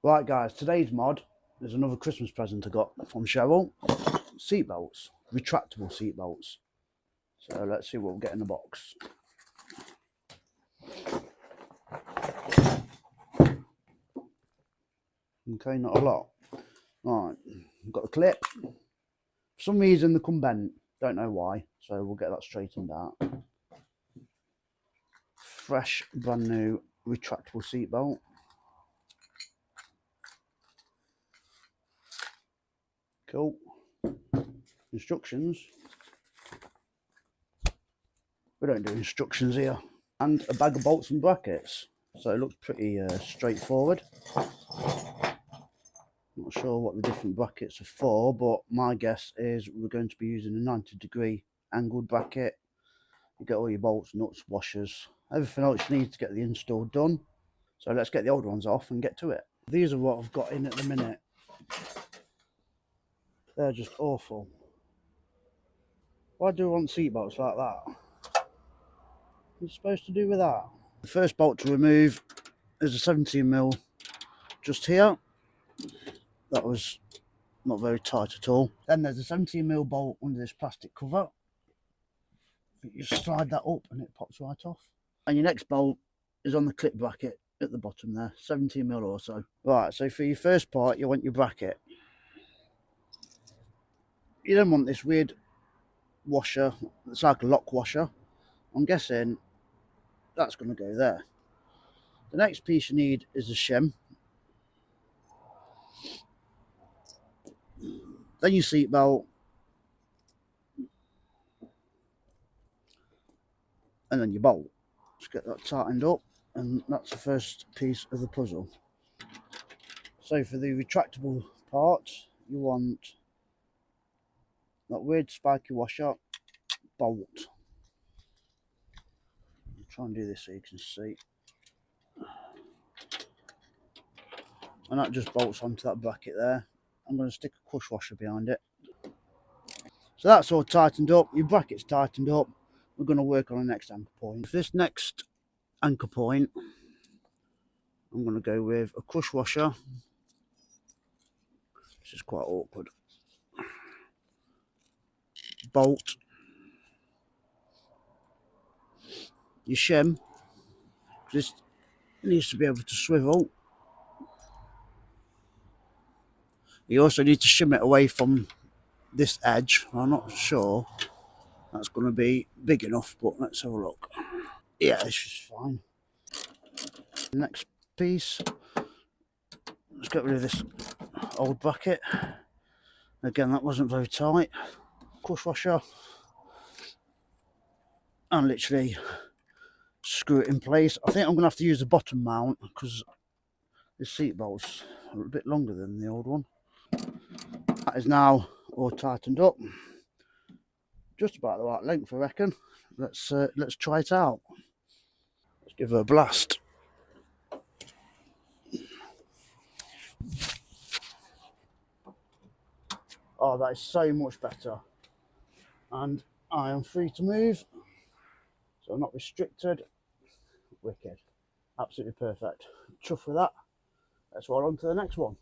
Right guys, today's mod is another Christmas present I got from Cheryl. Seatbelts, retractable seatbelts. So let's see what we'll get in the box. Okay, not a lot. Right, we've got the clip. For some reason they come bent, don't know why, so we'll get that straightened out. Fresh, brand new retractable seatbelt. Cool. Instructions. We don't do instructions here. And a bag of bolts and brackets. So it looks pretty straightforward. Not sure what the different brackets are for, but my guess is we're going to be using a 90-degree angled bracket. You get all your bolts, nuts, washers, everything else you need to get the install done. So let's get the old ones off and get to it. These are what I've got in at the minute. They're just awful. Why do I want seatbelts like that? What are you supposed to do with that? The first bolt to remove is a 17mm just here. That was not very tight at all. Then there's a 17mm bolt under this plastic cover. You just slide that up and it pops right off. And your next bolt is on the clip bracket at the bottom there, 17mm or so. Right, so for your first part, you want your bracket. You don't want this weird washer. It's like a lock washer. I'm guessing that's going to go there. The next piece you need is a shim. Then your seat belt. And then your bolt. Just get that tightened up, and that's the first piece of the puzzle. So for the retractable part, you want that weird spiky washer bolt. I'll try and do this so you can see. And that just bolts onto that bracket there. I'm going to stick a crush washer behind it. So that's all tightened up. Your bracket's tightened up. We're going to work on the next anchor point. For this next anchor point, I'm going to go with a crush washer. This is quite awkward. Bolt. Your shim. This needs to be able to swivel. You also need to shim it away from this edge. I'm not sure that's going to be big enough, but let's have a look. Yeah, this is fine. Next piece, let's get rid of this old bracket. Again, that wasn't very tight. Crush washer, and literally screw it in place. I think I'm going to have to use the bottom mount because this seat bolt's a bit longer than the old one. That is now all tightened up. Just about the right length, I reckon. Let's try it out. Let's give her a blast. Oh, that is so much better. And I am free to move, so I'm not restricted. Wicked. Absolutely perfect. Chuffed with that. Let's roll on to the next one.